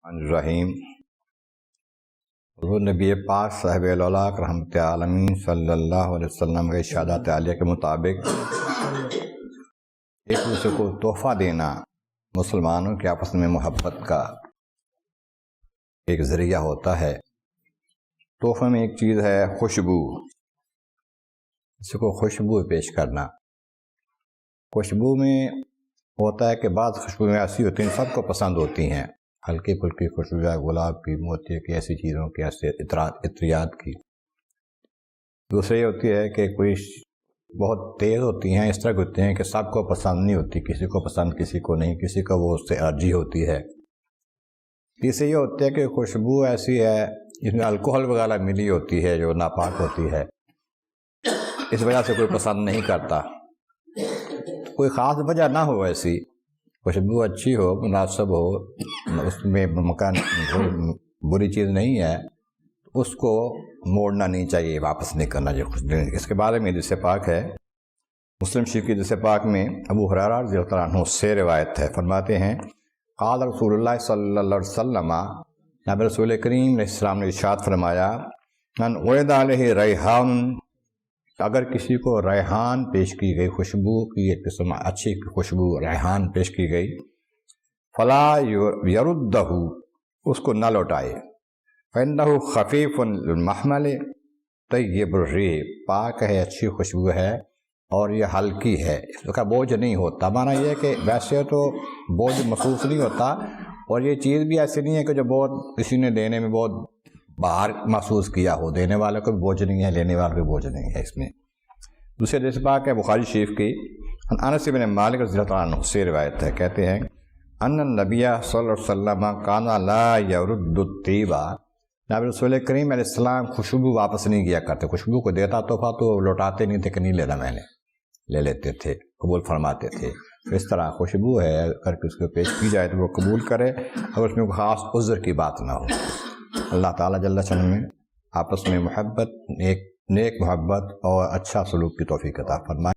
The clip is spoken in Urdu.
الرحیم حضور نبی پاک صاحب الاولاق رحمت عالمین صلی اللہ علیہ وسلم کے ارشادات عالیہ کے مطابق ایک دوسرے کو تحفہ دینا مسلمانوں کے آپس میں محبت کا ایک ذریعہ ہوتا ہے۔ تحفے میں ایک چیز ہے خوشبو، اس کو خوشبو پیش کرنا۔ خوشبو میں ہوتا ہے کہ بعض خوشبوئیں ایسی ہوتی ہیں سب کو پسند ہوتی ہیں، ہلکی پھلکی خوشبو ہے گلاب کی، موتی کی، ایسی چیزوں کی، ایسے عطریات کی۔ دوسری یہ ہوتی ہے کہ کوئی بہت تیز ہوتی ہیں، اس طرح ہوتی ہیں کہ سب کو پسند نہیں ہوتی، کسی کو پسند کسی کو نہیں، کسی کو وہ اس سے الرجی ہوتی ہے۔ تیسری یہ ہوتی ہے کہ خوشبو ایسی ہے جس میں الکوہل وغیرہ ملی ہوتی ہے جو ناپاک ہوتی ہے، اس وجہ سے کوئی پسند نہیں کرتا۔ کوئی خاص وجہ نہ ہو، ایسی خوشبو اچھی ہو، مناسب ہو، اس میں مکان بری چیز نہیں ہے، اس کو موڑنا نہیں چاہیے، واپس نہیں کرنا چاہیے۔ اس کے بارے میں حدیث پاک ہے، مسلم شریف کی حدیث پاک میں ابو ہریرہ رضی اللہ عنہ سے روایت ہے، فرماتے ہیں قال رسول اللہ صلی اللہ علیہ وسلم، نبی رسول کریم علیہ السلام نے ارشاد فرمایا من عرض علیہ ریحان، اگر کسی کو ریحان پیش کی گئی، خوشبو کی ایک قسم اچھی خوشبو ریحان پیش کی گئی، فلا یردہ، اس کو نہ لوٹائے، فإنہ خفیف المحمل طیب الریح، پاک ہے، اچھی خوشبو ہے اور یہ ہلکی ہے، اس کا بوجھ نہیں ہوتا۔ معنی یہ ہے کہ ویسے تو بوجھ محسوس نہیں ہوتا، اور یہ چیز بھی ایسی نہیں ہے کہ جو بہت کسی نے دینے میں بہت باہر محسوس کیا ہو، دینے والے کو بھی بوجھ نہیں ہے، لینے والے کو بھی بوجھ نہیں ہے اس میں۔ دوسرے حدیث پاک ہے بخاری شریف کی، انس بن مالک رضی اللہ عنہ سے روایت ہے، کہتے ہیں ان النبی صلی اللہ علیہ وسلم کان لا یرد الطیب، نبی رسول کریم علیہ السلام خوشبو واپس نہیں کیا کرتے، خوشبو کو دیتا تحفہ تو لوٹاتے نہیں تھے کہ نہیں لینا، میں نے لے لیتے تھے، قبول فرماتے تھے۔ اس طرح خوشبو ہے، اگر کسی کو پیش کی جائے تو وہ قبول کرے، اگر اس میں کوئی خاص عذر کی بات نہ ہو۔ اللہ تعالیٰ جل شانہ میں آپس میں محبت، نیک محبت اور اچھا سلوک کی توفیق عطا فرمائے۔